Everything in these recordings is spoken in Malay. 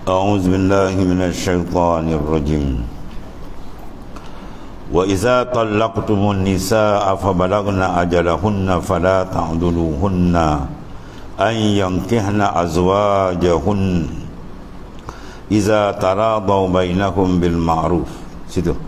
أعوذ بالله من الشيطان الرجيم. وإذا طلقتم النساء فبلغن أجلهن فلا تعضلوهن أن ينكحن أزواجهن إذا تراضوا بينهم بالمعروف. Situ.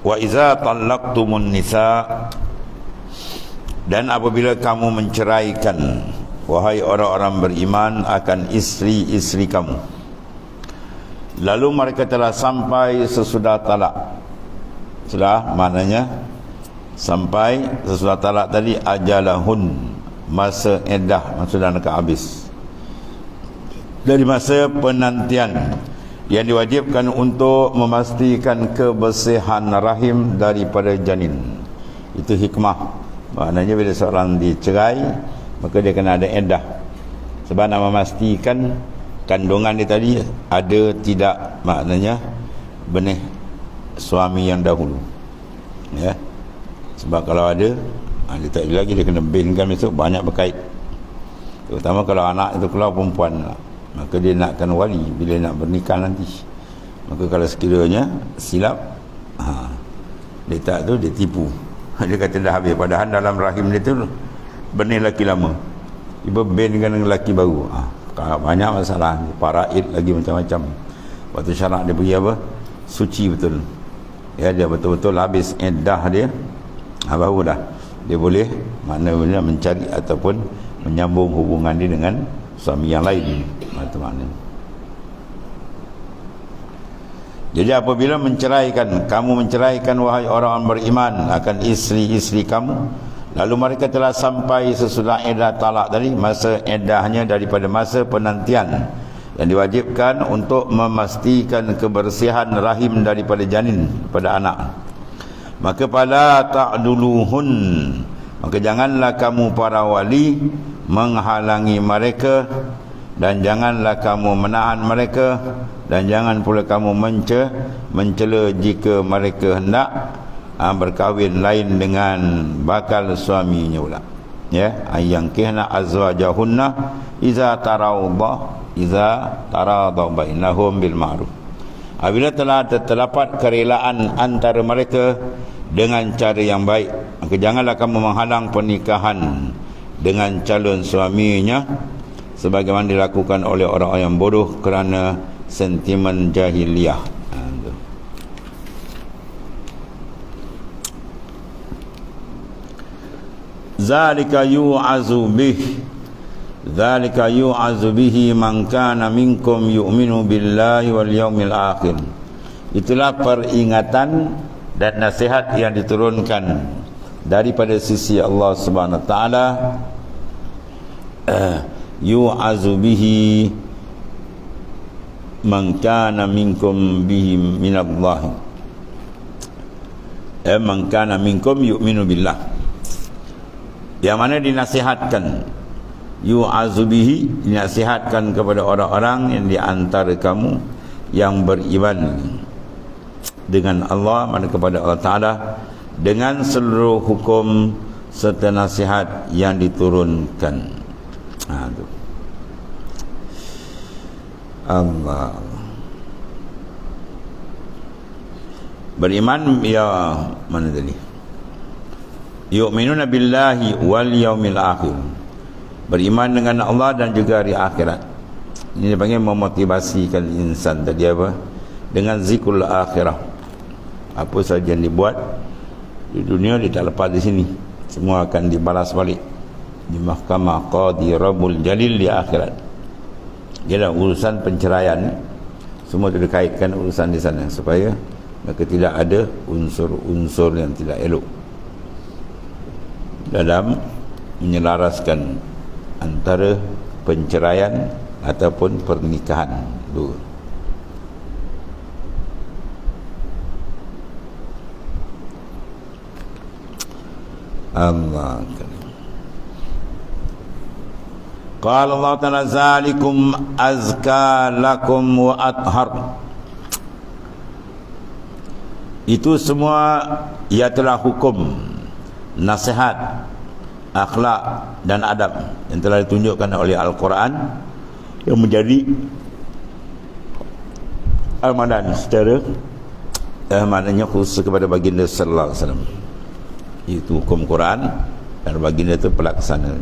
Wa iza talaqtumun nisa, dan apabila kamu menceraikan, wahai orang-orang beriman, akan istri-istri kamu, lalu mereka telah sampai sesudah talak. Sudah, maknanya sampai sesudah talak tadi, ajalahun, masa iddah, sudah nak habis, dari masa penantian yang diwajibkan untuk memastikan kebersihan rahim daripada janin. Itu hikmah. Maknanya bila seorang dicerai, maka dia kena ada iddah, sebab nak memastikan kandungan dia tadi ada tidak, maknanya benih suami yang dahulu, ya. Sebab kalau ada, dia tak ada lagi, dia kena binkan besok, banyak berkait. Terutama kalau anak itu keluar perempuan, maka dia nakkan wali bila nak bernikah nanti. Maka kalau sekiranya silap, dia tak tu, dia tipu. Dia kata dah habis, padahal dalam rahim dia tu benih lelaki lama, tiba binkan dengan lelaki baru. Banyak masalah, paraid lagi macam-macam. Waktu syarak dia pergi apa, suci betul, ya, dia betul-betul habis iddah dia, baru dah dia boleh maknanya mencari ataupun menyambung hubungan dia dengan suami yang lain. Itu maknanya. Jadi apabila kamu menceraikan wahai orang beriman akan istri-istri kamu, lalu mereka telah sampai sesudah iddah talak tadi, masa iddahnya daripada masa penantian yang diwajibkan untuk memastikan kebersihan rahim daripada janin, pada anak, maka fala ta'duluhun, maka janganlah kamu para wali menghalangi mereka, dan janganlah kamu menahan mereka, dan jangan pula kamu mencela jika mereka hendak berkahwin lain dengan bakal suaminya pula, ya. Ayankihna azwajahunna iza taradaw bainahum bil ma'ruf. Apabila telah terdapat kerelaan antara mereka dengan cara yang baik, maka janganlah kamu menghalang pernikahan dengan calon suaminya sebagaimana dilakukan oleh orang-orang yang bodoh kerana sentimen jahiliyah. Zalika yu'azu bihi man kana minkum yu'minu billahi wal yawmil akhir. Itulah peringatan dan nasihat yang diturunkan daripada sisi Allah Subhanahu wa taala. Yu'azu bihi man kana minkum bihi minallah, man kana minkum yu'minu billah, yang mana dinasihatkan. Yu'azu bihi, dinasihatkan kepada orang-orang yang di antara kamu yang beriman dengan Allah, mana kepada Allah Ta'ala, dengan seluruh hukum serta nasihat yang diturunkan. Tu Allah beriman, ya, mana tadi, yu'minuna billahi wal yaumil akhir, beriman dengan Allah dan juga hari akhirat. Ini dipanggil memotivasikan insan tadi apa, dengan zikrul akhirah. Apa saja yang dibuat di dunia dia tak lepas di sini, semua akan dibalas balik di mahkamah qadi Rabbul Jalil di akhirat. Jadi urusan penceraian semua itu dikaitkan urusan di sana, supaya maka tidak ada unsur-unsur yang tidak elok dalam menyelaraskan antara penceraian ataupun pernikahan dua. Allah. Qala Allah Ta'ala zalikum azka lakum wa athhar. Itu semua ia telah hukum, nasihat akhlak dan adab yang telah ditunjukkan oleh Al-Quran yang menjadi amalan secara maknanya khusus kepada baginda sallallahu alaihi wasallam. Itu hukum Quran dan baginda itu pelaksana,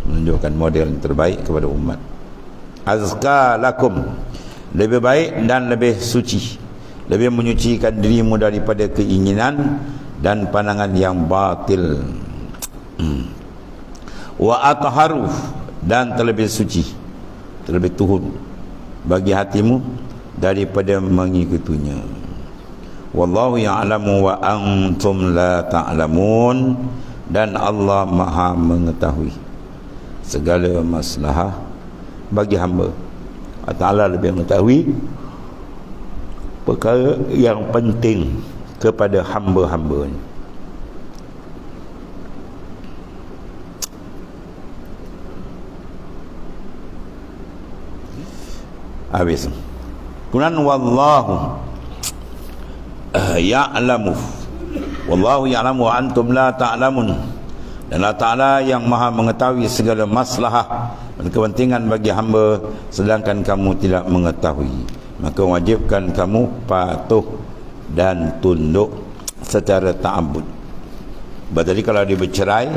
menunjukkan model yang terbaik kepada umat. Azka lakum, lebih baik dan lebih suci, lebih menyucikan dirimu daripada keinginan dan pandangan yang batil. Wa atharu, dan terlebih suci, terlebih tuhun bagi hatimu daripada mengikutinya. Wallahu ya'lamu wa antum la ta'lamun, dan Allah Maha mengetahui segala masalah bagi hamba. Allah Ta'ala lebih mengetahui perkara yang penting kepada hamba-hambanya. Habis. Kemudian wallahu ya'lamu, wallahu ya'lamu wa antum la ta'lamun, dan Allah Ta'ala yang Maha mengetahui segala maslahah dan kepentingan bagi hamba sedangkan kamu tidak mengetahui. Maka wajibkan kamu patuh dan tunduk secara ta'abbud. Berarti kalau dia bercerai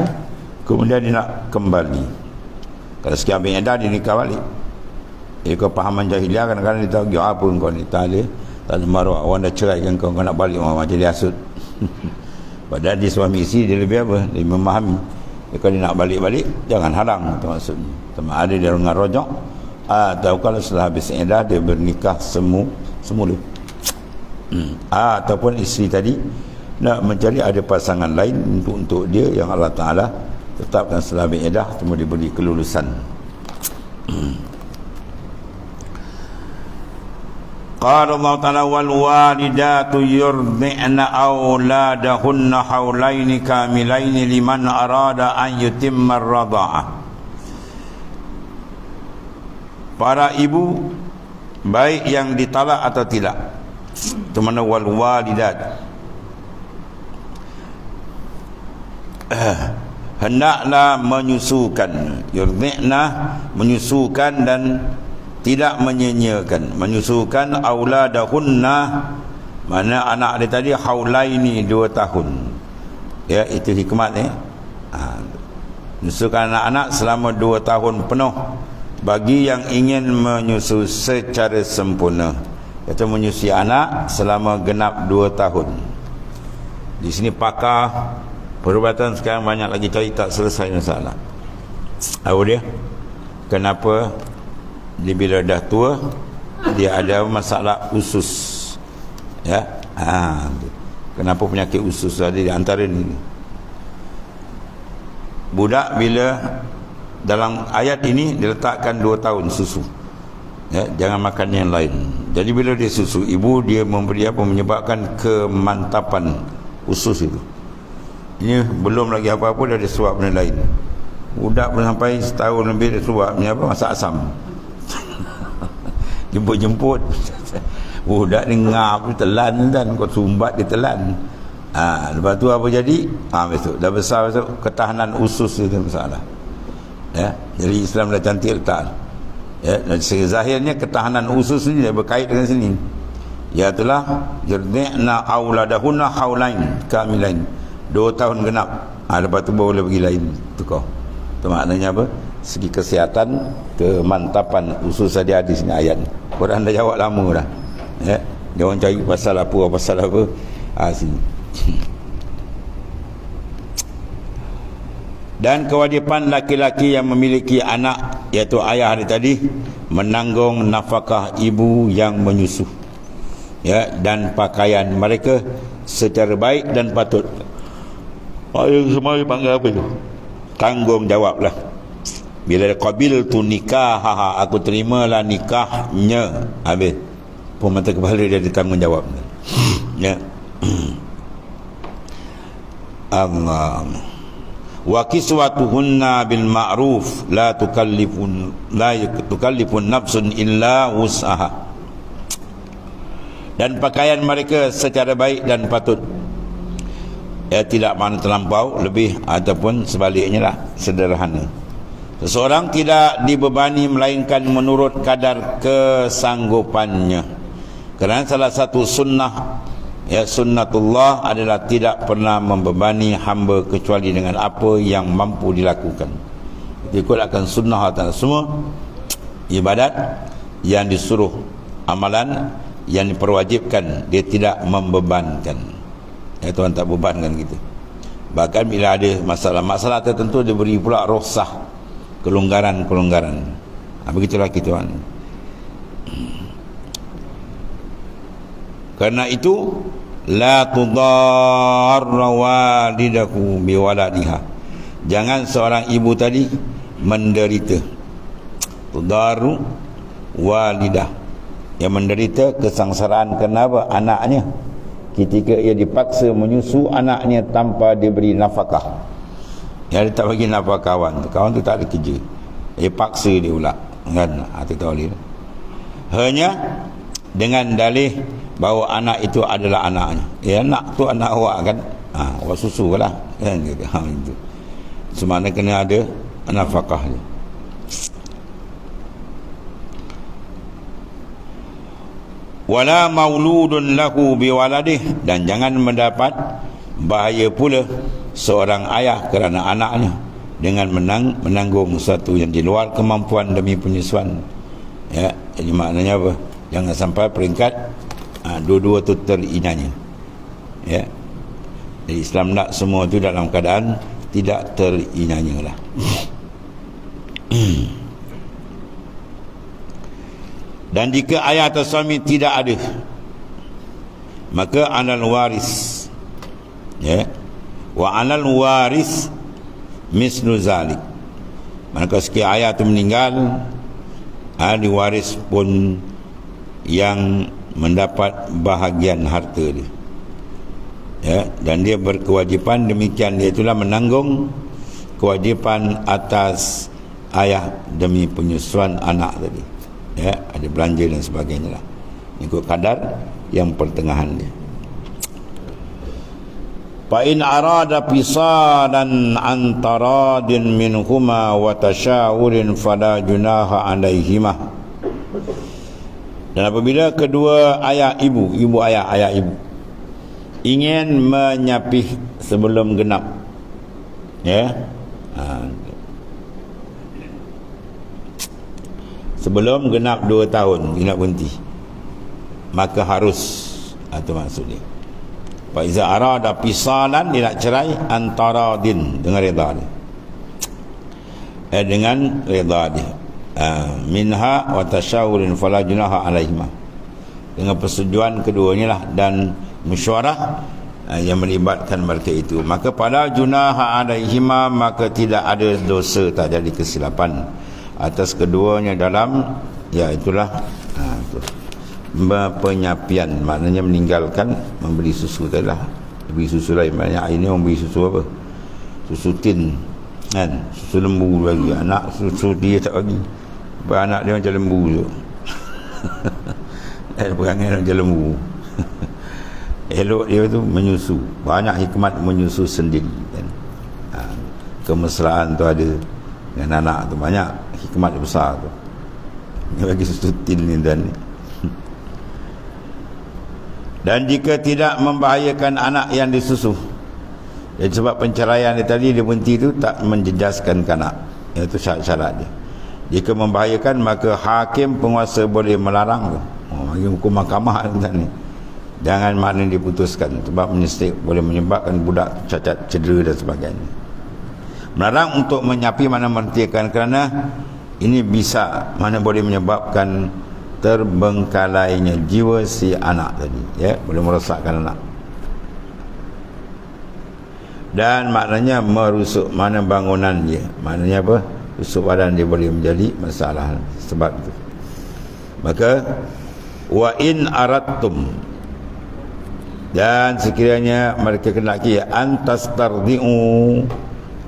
kemudian dia nak kembali, kalau sekian bin edah dia nikah balik, kepahaman jahiliah kadang-kadang dia tahu apa kau ni tak ada maruah, orang dah ceraikan kau nak balik macam dia hasut. Padahal dia suami isteri, dia lebih apa, dia memahami. Kalau dia nak balik-balik jangan halang, itu maksudnya. Sama ada dia dengan rojak atau kalau setelah habis iddah dia bernikah semula. Ataupun isteri tadi nak mencari ada pasangan lain untuk dia yang Allah Ta'ala tetapkan setelah habis iddah cuma diberi kelulusan. Qala Allah Ta'ala wal walidatu yurdi'na auladahunna haulaini kamilaini liman arada an yutimma ar-radha'ah. Para ibu baik yang ditalak atau tidak, itu mana wal walidat, hendaklah menyusukan, yurdi'na menyusukan dan tidak menyenyakan, menyusukan auladahunna, mana anak dia tadi haulaini 2 tahun. Ya, itu hikmat ni. Menyusukan anak-anak selama 2 tahun penuh bagi yang ingin menyusu secara sempurna. Iaitu menyusui anak selama genap 2 tahun. Di sini pakar perubatan sekarang banyak lagi cari tak selesai masalah. Apa dia? Kenapa dia bila dah tua dia ada masalah usus, ya? Kenapa penyakit usus ada di antara ni? Budak bila dalam ayat ini diletakkan 2 tahun susu, ya, jangan makan yang lain. Jadi bila dia susu ibu, dia memberi apa, menyebabkan kemantapan usus itu. Ini belum lagi apa-apa dah dia suap benda lain. Budak pun sampai setahun lebih dia suap ni apa, masak asam. Jemput-jemput budak ni ngap, telan kan, kau sumbat dia telan. Lepas tu apa jadi? Besok dah besar, besok ketahanan usus itu masalah. Ya, jadi Islam dah cantik letak. Ya, dan zahirnya ketahanan usus ni dia berkait dengan sini. Ya itulah yurdi'na auladahunna haulain kamilain, 2 tahun genap. Lepas tu baru pergi lain tukar. Itu maknanya apa? Segi kesihatan, kemantapan usus saja di sini ayat. Quran dah jawab lama dah. Ya, dia orang cari pasal apa. Sini. Dan kewajipan laki-laki yang memiliki anak, iaitu ayah dia tadi, menanggung nafkah ibu yang menyusu, ya, dan pakaian mereka secara baik dan patut. Yang semua panggil apa itu? Tanggungjawablah. Bila qabil tu nikah, aku terimalah nikahnya, habis pun mata kepala dia ada tanggungjawab. Ya. Allah. Wa kiswatuhunna bil ma'ruf la tukallifun nafsun illa wus'aha. Dan pakaian mereka secara baik dan patut, tidak mana terlampau, lebih ataupun sebaliknya lah, sederhana. Seseorang tidak dibebani melainkan menurut kadar kesanggupannya. Kerana salah satu sunnah, sunnatullah adalah tidak pernah membebani hamba kecuali dengan apa yang mampu dilakukan. Ikut akan sunnah Allah. Semua ibadat yang disuruh, amalan yang diperwajibkan, dia tidak membebankan. Tuhan tak bebankan kita. Bahkan bila ada masalah tertentu, dia beri pula rukhsah, kelonggaran. Begitulah kita kan. Karena itu la tudarra walidahu biwaladiha. Jangan seorang ibu tadi menderita. Tudarru walidah, yang menderita kesengsaraan. Kenapa? Anaknya, ketika ia dipaksa menyusu anaknya tanpa diberi nafkah. Dia tak bagi nafkah kawan tu tak ada kerja, dia paksa dia pula kan, hati tahu. Hanya dengan dalih bahawa anak itu adalah anaknya. Anak tu anak awak kan, awak susu lah kan, itu semana kena ada nafkah dia. Wala mauludun lahu biwaladih, dan jangan mendapat bahaya pula seorang ayah kerana anaknya dengan menanggung sesuatu yang di luar kemampuan demi penyusuan. Jadi maknanya apa? Jangan sampai peringkat dua-dua tu terinanya. Jadi Islam nak semua tu dalam keadaan tidak terinanya lah. Dan jika ayah atau suami tidak ada, maka alal waris, wa alal waris mislu zalik. Maka sekiranya ayah itu meninggal, ahli waris pun yang mendapat bahagian harta dia. Dan dia berkewajipan demikian, dia itulah menanggung kewajipan atas ayah demi penyusuan anak tadi. Ada belanja dan sebagainya lah, ikut kadar yang pertengahan dia. Fa in arada fisalan antaradin minhuma wa tashawurin fala junaha alaihima. Dan apabila kedua ayah ibu ingin menyapih sebelum genap, sebelum genap 2 tahun dia nak berhenti, maka harus, itu maksud dia. Fa iza arada fisalan, dia nak cerai antara din, dengan redha dia, dengan redha dia, minha wa tashawurin fala junaha alaihima, dengan persetujuan keduanya lah, dan mesyuarah yang melibatkan mereka itu, maka pada junaha alaihima, maka tidak ada dosa, tak jadi kesilapan atas keduanya dalam, itulah penyapian, maknanya meninggalkan memberi susu tadi lah. Beri susu lain, banyak ini orang beri susu apa, susu tin kan, susu lembu bagi anak, susu dia tak bagi, anak dia macam lembu tu. Perangai macam lembu. Elok dia tu menyusu, banyak hikmat menyusu sendiri kan. Kemesraan tu ada dengan anak tu, banyak hikmat besar tu. Dia bagi susu tin ni dan jika tidak membahayakan anak yang disusu. Jadi sebab penceraian dia tadi, dia berhenti tu tak menjejaskan anak, itu syarat-syarat dia. Jika membahayakan, maka hakim penguasa boleh melarang tu, bagi hukum mahkamah ni. Jangan maknanya diputuskan, sebab boleh menyebabkan budak cacat, cedera dan sebagainya. Melarang untuk menyapi mana menghentikan, kerana ini bisa mana boleh menyebabkan terbengkalainya jiwa si anak tadi, boleh merosakkan anak, dan maknanya merusuk mana bangunan dia, maknanya apa, rusuk badan dia, boleh menjadi masalah sebab itu. Maka wa in aradtum, dan sekiranya mereka kendaki antastardi'u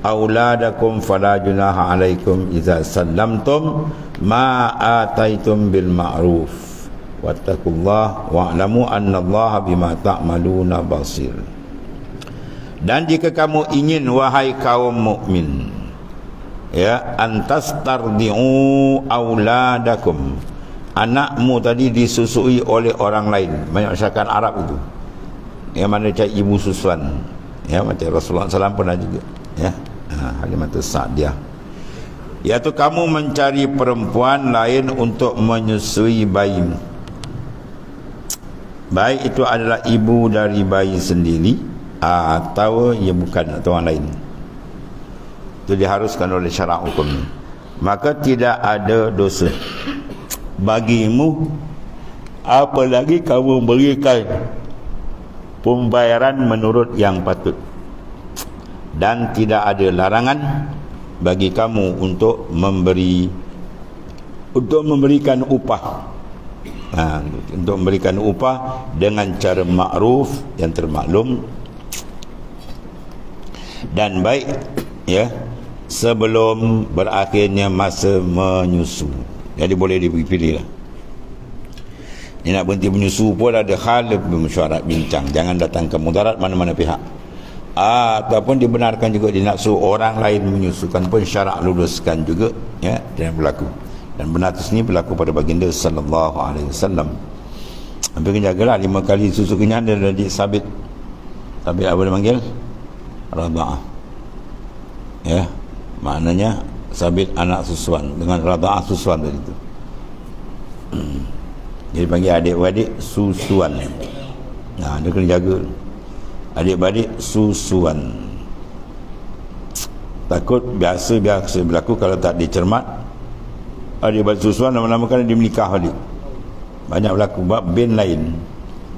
auladakum fala junaha alaikum idza sallamtum ma ataitum bil ma'ruf wattaqullaha wa'lamu annallaha bima ta'maluna basir. Dan jika kamu ingin, wahai kaum mukmin, ya, antastardi'u auladakum, anakmu tadi disusui oleh orang lain. Banyak masyarakat Arab itu yang mana cari ibu susuan, ya, macam Rasulullah SAW pernah juga, ya, Halimatus Sa'diyah, iaitu kamu mencari perempuan lain untuk menyusui bayimu, baik itu adalah ibu dari bayi sendiri atau ia bukan, atau orang lain. Itu diharuskan oleh syarak hukum. Maka tidak ada dosa bagimu apalagi kamu berikan pembayaran menurut yang patut, dan tidak ada larangan bagi kamu untuk memberikan upah, untuk memberikan upah dengan cara makruf yang termaklum dan baik, ya, sebelum berakhirnya masa menyusu. Jadi boleh dipilih lah. Dia nak berhenti menyusu pun ada hal bermesyuarat bincang, jangan datang ke mudarat mana-mana pihak. Ataupun dibenarkan juga dia nak suruh orang lain menyusukan pun syarak luluskan juga, ya, dan berlaku. Dan benar ini berlaku pada baginda sallallahu alaihi wasallam. Hampir jagalah 5 kali susu kenyang dan jadi sabit apa dia panggil? Radha'ah. Ya, maknanya sabit anak susuan dengan radha'ah susuan tadi itu. Jadi panggil adik-beradik susuan. Nah, dia kena jaga adik-beradik susuan. Takut biasa berlaku kalau tak dicermat, adik-beradik susuan lama-lama kan dia menikah balik. Banyak berlaku bab bin lain.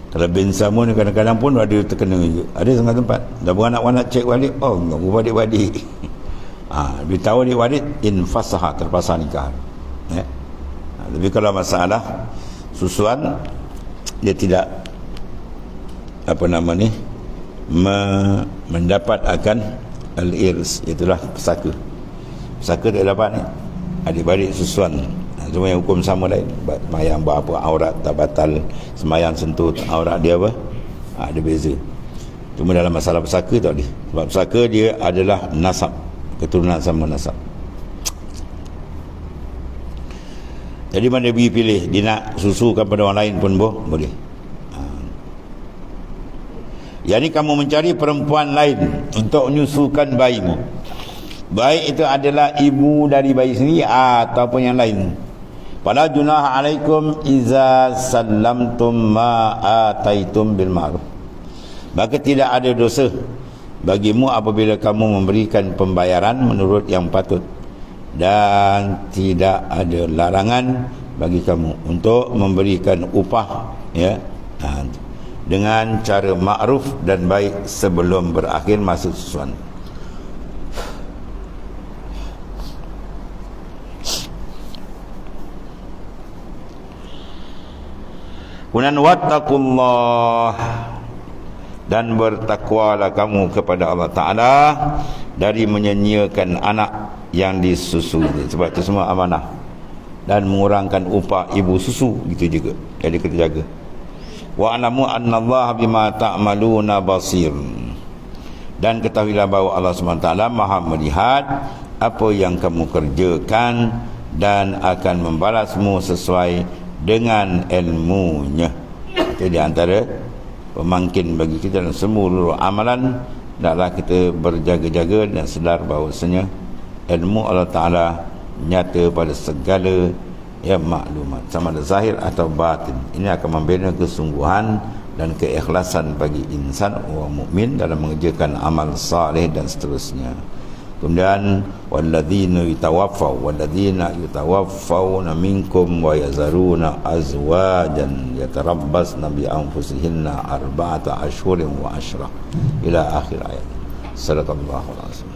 Kalau bin sama ni kadang-kadang pun ada terkena juga. Ada setengah tempat dah beranak-anak cek balik, oh enggak adik-beradik. Beritahu adik-beradik infasaha, terpaksa nikah, ya. Tapi kalau masalah susuan, dia tidak mendapat akan al-irs, itulah pesaka. Pesaka tak dapat ni adik-beradik susuan. Cuma yang hukum sama lain. Semayang berapa aurat tak batal, semayang sentuh aurat dia apa, ada beza. Cuma dalam masalah pesaka tak boleh, sebab pesaka dia adalah nasab, keturunan sama nasab. Jadi mana dia pilih, dia nak susukan pada orang lain pun boleh. Yang ni kamu mencari perempuan lain untuk menyusukan bayimu, baik itu adalah ibu dari bayi sendiri ataupun yang lain. Fala junaha alaikum iza sallamtum ma ataitum bil ma'ruf, maka tidak ada dosa bagimu apabila kamu memberikan pembayaran menurut yang patut, dan tidak ada larangan bagi kamu untuk memberikan upah, ya, dengan cara makruf dan baik sebelum berakhir masa susuan. Kemudian wattaqullah, dan bertakwalah kamu kepada Allah Ta'ala dari menyanyiakan anak yang disusui. Sebab itu semua amanah, dan mengurangkan upah ibu susu gitu juga. Jadi kita jaga. Wa alamu annallaha bima ta'maluna basir, dan ketahuilah bahawa Allah SWT Maha melihat apa yang kamu kerjakan dan akan membalasmu sesuai dengan ilmunya. Itu di antara pemangkin bagi kita dalam semua amalan. Hendaklah kita berjaga-jaga dan sedar bahawasanya ilmu Allah Ta'ala nyata pada segala, ya, maklumat, sama ada zahir atau batin. Ini akan membina kesungguhan dan keikhlasan bagi insan orang mukmin dalam mengerjakan amal saleh dan seterusnya. Kemudian walladzina yatawaffawna minkum wa yazaruna azwajan yatarabbasna bi anfusihinna arba'ata ashhurin wa ashra ila akhir ayat. Sadaqallahu alazim.